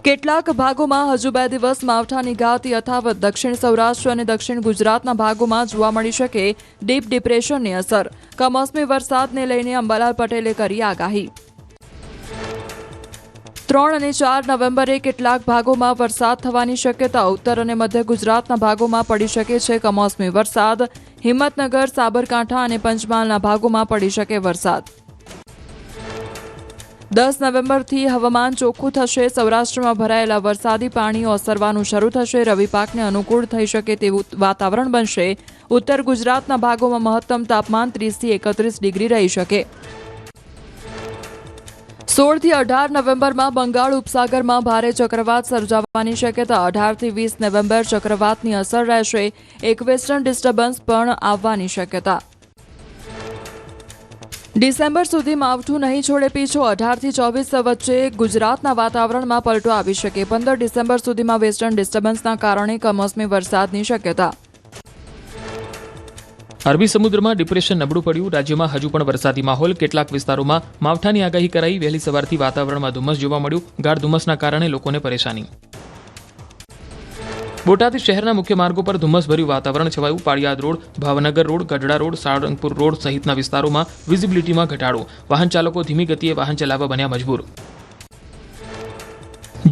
કેટલાક ભાગોમાં હજુ 2 દિવસ માવઠાની ગાત યથાવત. દક્ષિણ સૌરાષ્ટ્ર અને દક્ષિણ ગુજરાતના ભાગોમાં જોવા મળી શકે ડીપ ડિપ્રેશનની અસર. કમોસમી વરસાદને લઈને અંબાલાલ પટેલે કરી આગાહી. 3 અને 4 નવેમ્બરે કેટલાક ભાગોમાં વરસાદ થવાની શક્યતા. ઉત્તર અને મધ્ય ગુજરાતના ભાગોમાં પડી શકે છે કમોસમી વરસાદ. હિંમતનગર, સાબરકાંઠા અને પંચમહાલના ભાગોમાં પડી શકે વરસાદ. 10 નવેમ્બરથી હવામાન ચોખ્ખું થશે. સૌરાષ્ટ્રમાં ભરાયેલા વરસાદી પાણી ઓસરવાનું શરૂ થશે. રવિ પાકને અનુકૂળ થઈ શકે તેવું વાતાવરણ બનશે. ઉત્તર ગુજરાતના ભાગોમાં મહત્તમ તાપમાન 30 થી 31 ડિગ્રી રહી શકે. 16 થી 18 નવેમ્બરમાં બંગાળ ઉપસાગરમાં ભારે ચક્રવાત સર્જાવાની શક્યતા. 18 થી 20 નવેમ્બર ચક્રવાતની અસર રહેશે. એક વેસ્ટર્ન ડિસ્ટર્બન્સ પણ આવવાની શક્યતા. ડિસેમ્બર સુધી માવઠું નહીં છોડે પીછો. 18 થી 24 વચ્ચે ગુજરાતના વાતાવરણમાં પલટો આવી શકે. 15 ડિસેમ્બર સુધીમાં વેસ્ટર્ન ડિસ્ટર્બન્સના કારણે કમોસમી વરસાદની શક્યતા. અરબી સમુદ્રમાં ડિપ્રેશન નબળું પડ્યું. રાજ્યમાં હજુ પણ વરસાદી માહોલ. કેટલાક વિસ્તારોમાં માવઠાની આગાહી કરાઈ. વહેલી સવારથી વાતાવરણમાં ધુમ્મસ જોવા મળ્યું. ગાઢ ધુમ્મસના કારણે લોકોને પરેશાની. બોટાદ શહેરના મુખ્ય માર્ગો પર ધુમ્મસભર્યું વાતાવરણ છવાયું. Paliyad road, Bhavnagar road, Gadhada road, Salangpur road સહિતના વિસ્તારોમાં વિઝિબિલિટીમાં ઘટાડો. વાહન ચાલકો ધીમી ગતિએ વાહન ચલાવવા બન્યા મજબૂર.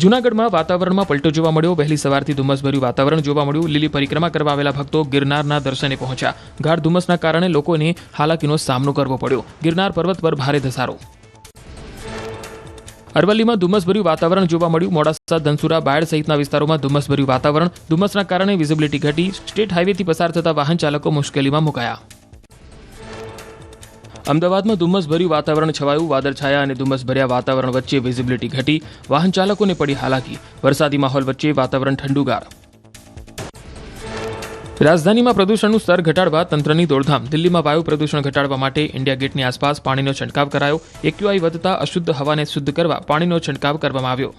જૂનાગઢમાં વાતાવરણમાં પલટો જોવા મળ્યો. વહેલી સવારથી ધુમ્મસભર્યું વાતાવરણ જોવા મળ્યું. લીલી પરિક્રમા કરવા આવેલા ભક્તો ગિરનારના દર્શને પહોંચ્યા. ગાઢ ધુમ્મસના કારણે લોકોને હાલાકીનો સામનો કરવો પડ્યો. ગિરનાર પર્વત પર ભારે ધસારો. અરવલ્લીમાં ધુમ્મસભર્યું વાતાવરણ જોવા મળ્યું. મોડાસા, ધનસુરા, બાયડ સહિતના વિસ્તારોમાં ધુમ્મસભર્યું વાતાવરણ. ધુમ્મસના કારણે વિઝિબિલિટી ઘટી. સ્ટેટ હાઈવેથી પસાર થતા વાહન ચાલકો મુશ્કેલીમાં મુકાયા. અમદાવાદમાં ધુમ્મસભર્યું વાતાવરણ છવાયું. વાદળછાયા અને ધુમ્મસભર્યા વાતાવરણ વચ્ચે વિઝિબિલિટી ઘટી. વાહન ચાલકોને પડી હાલાકી. વરસાદી માહોલ વચ્ચે વાતાવરણ ઠંડુગાર. રાજધાનીમાં પ્રદૂષણનું સ્તર ઘટાડવા તંત્રની દોડધામ. દિલ્હીમાં વાયુ પ્રદૂષણ ઘટાડવા માટે ઇન્ડિયા ગેટની આસપાસ પાણીનો છંટકાવ કરાયો. એક્યુઆઈ વધતા અશુદ્ધ હવાને શુદ્ધ કરવા પાણીનો છંટકાવ કરવામાં આવ્યો.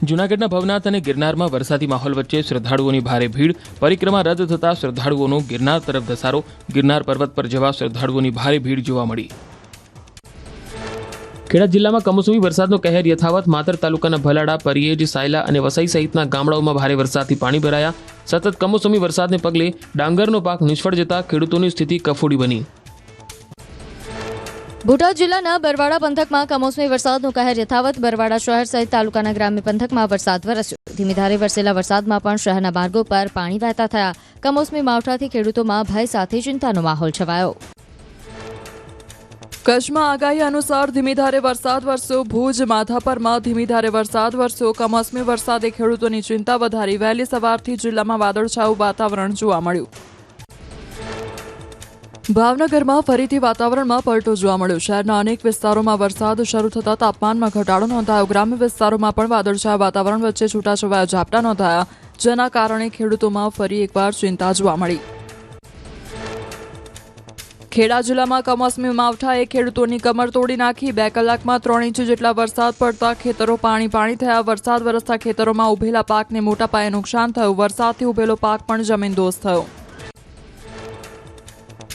જૂનાગઢના ભવનાથ અને ગિરનારમાં વરસાદી માહોલ વચ્ચે શ્રદ્ધાળુઓની ભારે ભીડ. પરિક્રમા રદ થતા શ્રદ્ધાળુઓનો ગિરનાર તરફ ધસારો. ગિરનાર પર્વત પર જવા શ્રદ્ધાળુઓની ભારે ભીડ જોવા મળી. ખેડા જિલ્લામાં કમોસમી વરસાદનો કહેર યથાવત. માતર તાલુકાના ભલાડા, પરિયેજ, સાયલા અને વસઈ સહિતના ગામડાઓમાં ભારે વરસાદથી પાણી ભરાયા. સતત કમોસમી વરસાદને પગલે ડાંગરનો પાક નિષ્ફળ જતા ખેડૂતોની સ્થિતિ કફોડી બની. બોટાદ જિલ્લાના બરવાડા પંથકમાં કમોસમી વરસાદનો કહેર યથાવત. બરવાડા શહેર સહિત તાલુકાના ગ્રામ્ય પંથકમાં વરસાદ વરસ્યો. ધીમી ધારે વરસેલા વરસાદમાં પણ શહેરના માર્ગો પર પાણી વહેતા થયા. કમોસમી માવઠાથી ખેડૂતોમાં ભય સાથે ચિંતાનો માહોલ છવાયો. કચ્છમાં આગાહી અનુસાર ધીમી ધારે વરસાદ વરસ્યો. ભુજ, માધાપરમાં ધીમી ધારે વરસાદ વરસ્યો. કમોસમી વરસાદે ખેડૂતોની ચિંતા વધારી. વહેલી સવારથી જિલ્લામાં વાદળછાયું વાતાવરણ જોવા મળ્યું. ભાવનગરમાં ફરીથી વાતાવરણમાં પલટો જોવા મળ્યો. શહેરના અનેક વિસ્તારોમાં વરસાદ શરૂ થતા તાપમાનમાં ઘટાડો નોંધાયો. ગ્રામ્ય વિસ્તારોમાં પણ વાદળછાયા વાતાવરણ વચ્ચે છૂટાછવાયા ઝાપટા નોંધાયા, જેના કારણે ખેડૂતોમાં ફરી એકવાર ચિંતા જોવા મળી. ખેડા જિલ્લામાં કમોસમી માવઠાએ ખેડૂતોની કમર તોડી નાખી. 2 કલાકમાં 3 ઇંચ જેટલા વરસાદ પડતા ખેતરો પાણી થયા. વરસાદ વરસતા ખેતરોમાં ઉભેલા પાકને મોટા પાયે નુકસાન થયું. વરસાદથી ઉભેલો પાક પણ જમીનદોસ્ત થયો.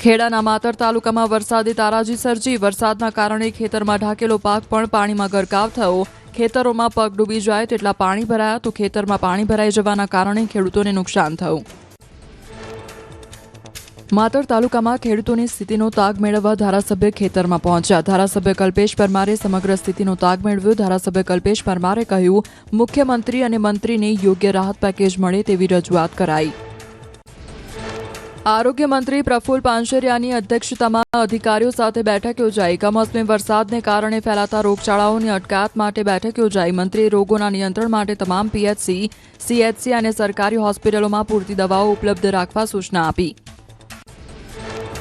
ખેડાના માતર તાલુકામાં વરસાદી તારાજી સર્જી. વરસાદના કારણે ખેતરમાં ઢાકેલો પાક પણ પાણીમાં ગરકાવ થયો. ખેતરોમાં પગ ડૂબી જાય તેટલા પાણી ભરાયા તો ખેતરમાં પાણી ભરાઈ જવાના કારણે ખેડૂતોને નુકસાન થયું. માતર તાલુકામાં ખેડૂતોની સ્થિતિનો તાગ મેળવવા ધારાસભ્ય ખેતરમાં પહોંચ્યા. ધારાસભ્ય કલ્પેશ પરમારે સમગ્ર સ્થિતિનો તાગ મેળવ્યો. ધારાસભ્ય કલ્પેશ પરમારે કહ્યું, મુખ્યમંત્રી અને મંત્રીને યોગ્ય રાહત પેકેજ મળે તેવી રજૂઆત કરાઈ. આરોગ્ય મંત્રી પ્રફુલ પાનસરિયાની અધ્યક્ષતામાં અધિકારીઓ સાથે બેઠક યોજાઈ. કમોસમી વરસાદને કારણે ફેલાતા રોગચાળાઓની અટકાયત માટે બેઠક યોજાઈ. મંત્રીએ રોગોના નિયંત્રણ માટે તમામ પીએચસી, સીએચસી અને સરકારી હોસ્પિટલોમાં પૂરતી દવાઓ ઉપલબ્ધ રાખવા સૂચના આપી.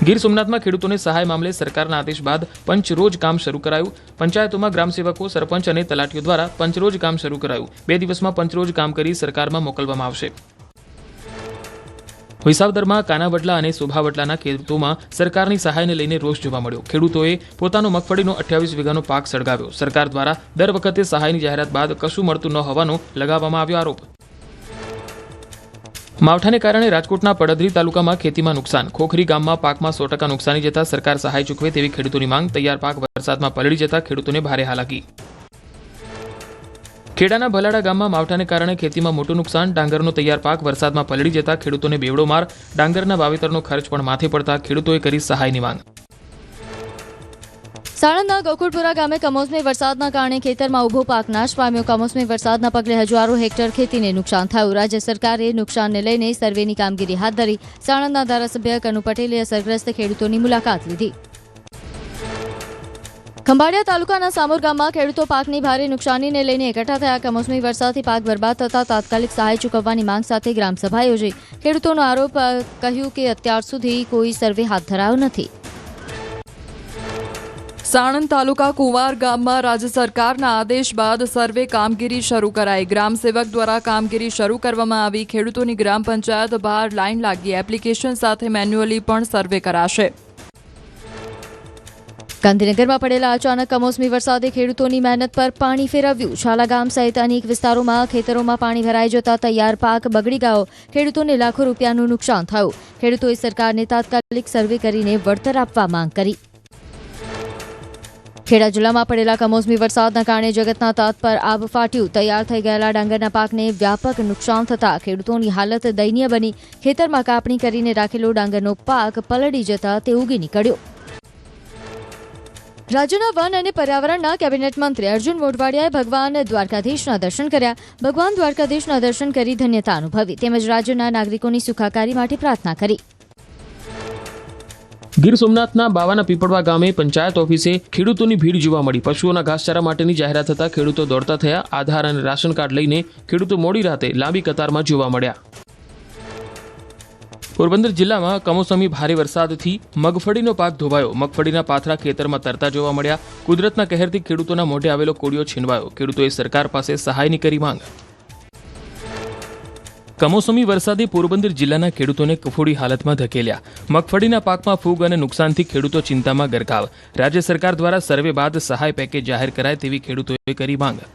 ગીર સોમનાથમાં ખેડૂતોને સહાય મામલે સરકારના આદેશ બાદ પંચરોજ કામ શરૂ કરાયું. પંચાયતોમાં ગ્રામસેવકો, સરપંચ અને તલાટીઓ દ્વારા પંચરોજ કામ શરૂ કરાયું. 2 દિવસમાં પંચરોજ કામ કરી સરકારમાં મોકલવામાં આવશે. વિસાવદરમાં કાનાવડલા અને શોભાવડલાના ખેડૂતોમાં સરકારની સહાયને લઈને રોષ જોવા મળ્યો. ખેડૂતોએ પોતાનો મગફળીનો 28 વીઘાનો પાક સળગાવ્યો. સરકાર દ્વારા દર વખતે સહાયની જાહેરાત બાદ કશું મળતું ન હોવાનો લગાવવામાં આવ્યો આરોપ. માવઠાને કારણે રાજકોટના પડધરી તાલુકામાં ખેતીમાં નુકસાન. ખોખરી ગામમાં પાકમાં 100% નુકસાની જતા સરકાર સહાય ચૂકવે તેવી ખેડૂતોની માંગ. તૈયાર પાક વરસાદમાં પલળી જતા ખેડૂતોને ભારે હાલાકી. ખેડાના ભલાડા ગામમાં માવઠાને કારણે ખેતીમાં મોટું નુકસાન. ડાંગરનો તૈયાર પાક વરસાદમાં પલળી જતા ખેડૂતોને બેવડો માર. ડાંગરના વાવેતરનો ખર્ચ પણ માથે પડતા ખેડૂતોએ કરી સહાયની માંગ. સાણંદના ગોકુળપુરા ગામે કમોસમી વરસાદના કારણે ખેતરમાં ઉભો પાક નાશ પામ્યો. કમોસમી વરસાદના પગલે હજારો હેક્ટર ખેતીને નુકસાન થયું. રાજ્ય સરકારે નુકસાનને લઈને સર્વેની કામગીરી હાથ ધરી. સાણંદના ધારાસભ્ય કનુ પટેલે અસરગ્રસ્ત ખેડૂતોની મુલાકાત લીધી. ખંભાળિયા તાલુકાના સામોર ગામમાં ખેડૂતો પાકની ભારે નુકસાનીને લઈને એકઠા થયા. કમોસમી વરસાદથી પાક બરબાદ થતા તાત્કાલિક સહાય ચૂકવવાની માંગ સાથે ગ્રામસભા યોજી. ખેડૂતોનો આરોપ કહ્યું કે અત્યાર સુધી કોઈ સર્વે હાથ ધરાયો નથી. સાણંદ તાલુકા કુંવાર ગામમાં રાજ્ય સરકારના આદેશ બાદ સર્વે કામગીરી શરૂ કરાઈ. ગ્રામસેવક દ્વારા કામગીરી શરૂ કરવામાં આવી. ખેડૂતોની ગ્રામ પંચાયત બહાર લાઈન લાગી. એપ્લિકેશન સાથે મેન્યુઅલી પણ સર્વે કરાશે. ગાંધીનગરમાં પડેલા અચાનક કમોસમી વરસાદે ખેડૂતોની મહેનત પર પાણી ફેરવ્યું. શાલા ગામ સહિત અનેક વિસ્તારોમાં ખેતરોમાં પાણી ભરાઈ જતા તૈયાર પાક બગડી ગયો. ખેડૂતોને લાખો રૂપિયાનું નુકસાન થયું. ખેડૂતોએ સરકારને તાત્કાલિક સર્વે કરીને વળતર આપવા માંગ કરી. ખેડા જિલ્લામાં પડેલા કમોસમી વરસાદના કારણે જગતના તાત પર આબ ફાટ્યું. તૈયાર થઈ ગયેલા ડાંગરના પાકને વ્યાપક નુકસાન થતા ખેડૂતોની હાલત દયનીય બની. ખેતરમાં કાપણી કરીને રાખેલો ડાંગરનો પાક પલળી જતા તે ઉગી નીકળ્યો. રાજ્યના વન અને પર્યાવરણના કેબિનેટ મંત્રી અર્જુન મોઢવાડિયાએ ભગવાન દ્વારકાધીશના દર્શન કર્યા. ભગવાન દ્વારકાધીશના દર્શન કરી ધન્યતા અનુભવી તેમજ રાજ્યના નાગરિકોની સુખાકારી માટે પ્રાર્થના કરી. ગીર સોમનાથના બાવાના પીપળવા ગામે પંચાયત ઓફિસે ખેડૂતોની ભીડ જોવા મળી. પશુઓના ઘાસચારા માટેની જાહેરાત થતા ખેડૂતો દોડતા થયા. આધાર અને રાશન કાર્ડ લઈને ખેડૂતો મોડી રાતે લાંબી કતારમાં જોવા મળ્યા. પોરબંદર જિલ્લામાં કમોસમી ભારે વરસાદથી મગફળીનો પાક ધોવાયો. મગફળીના પાથરા ખેતરમાં તરતા જોવા મળ્યા. કુદરતના કહેરથી ખેડૂતોના મોઢે આવેલો કોળિયો છીનવાયો. ખેડૂતોએ સરકાર પાસે સહાયની કરી માંગ. કમોસમી વરસાદે પોરબંદર જિલ્લાના ખેડૂતોને કફોડી હાલતમાં ધકેલ્યા. મગફળીના પાકમાં ફૂગ અને નુકસાનથી ખેડૂતો ચિંતામાં ગરકાવ. રાજ્ય સરકાર દ્વારા સર્વે બાદ સહાય પેકેજ જાહેર કરાય તેવી ખેડૂતોએ કરી માંગ.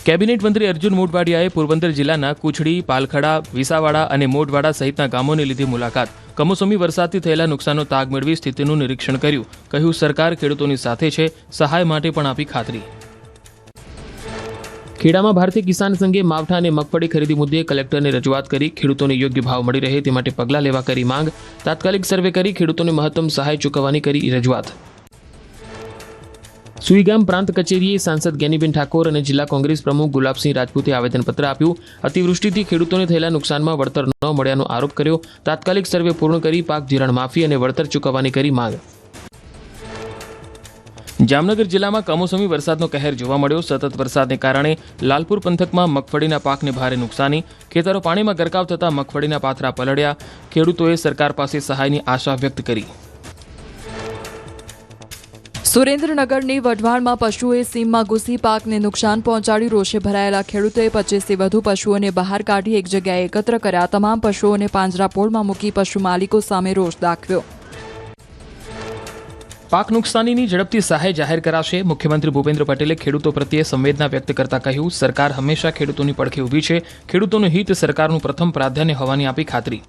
કેબિનેટ મંત્રી અર્જુન મોઢવાડિયાએ પોરબંદર જિલ્લાના કુછડી, પાલખડા, વિસાવાડા અને મોઢવાડા સહિતના ગામોને લીધી મુલાકાત. કમોસમી વરસાદથી થયેલા નુકસાનનો તાગ મેળવી સ્થિતિનું નિરીક્ષણ કર્યું. કહ્યું સરકાર ખેડૂતોની સાથે છે. સહાય માટે પણ આપી ખાતરી. ખેડામાં ભારતીય કિસાન સંઘે માવઠા અને મગફળી ખરીદી મુદ્દે કલેક્ટરને રજૂઆત કરી. ખેડૂતોને યોગ્ય ભાવ મળી રહે તે માટે પગલાં લેવા કરી માંગ. તાત્કાલિક સર્વે કરી ખેડૂતોને મહત્તમ સહાય ચૂકવવાની કરી રજૂઆત. સુઈગામ પ્રાંત કચેરીએ સાંસદ જ્ઞાનીબેન ઠાકોર અને જિલ્લા કોંગ્રેસ પ્રમુખ ગુલાબસિંહ રાજપૂતે આવેદનપત્ર આપ્યું. અતિવૃષ્ટિથી ખેડૂતોને થયેલા નુકસાનમાં વળતર ન મળ્યાનો આરોપ કર્યો. તાત્કાલિક સર્વે પૂર્ણ કરી પાક ધિરાણ માફી અને વળતર ચૂકવવાની કરી માંગ. જામનગર જિલ્લામાં કમોસમી વરસાદનો કહેર જોવા મળ્યો. સતત વરસાદને કારણે લાલપુર પંથકમાં મગફળીના પાકને ભારે નુકસાની. ખેતરો પાણીમાં ગરકાવ થતાં મગફળીના પાથરા પલળ્યા. ખેડૂતોએ સરકાર પાસે સહાયની આશા વ્યક્ત કરી. સુરેન્દ્રનગરની વઢવાણમાં પશુઓએ સીમમાં ઘૂસી પાકને નુકસાન પહોંચાડ્યું. રોષે ભરાયેલા ખેડૂતોએ 25થી વધુ પશુઓને બહાર કાઢી એક જગ્યાએ એકત્ર કર્યા. તમામ પશુઓને પાંજરાપોળમાં મૂકી પશુ માલિકો સામે રોષ દાખવ્યો. પાક નુકસાનીની ઝડપથી સહાય જાહેર કરાશે. મુખ્યમંત્રી ભૂપેન્દ્ર પટેલે ખેડૂતો પ્રત્યે સંવેદના વ્યક્ત કરતા કહ્યું સરકાર હંમેશા ખેડૂતોની પડખે ઊભી છે. ખેડૂતોનું હિત સરકારનું પ્રથમ પ્રાધાન્ય હોવાની આપી ખાતરી.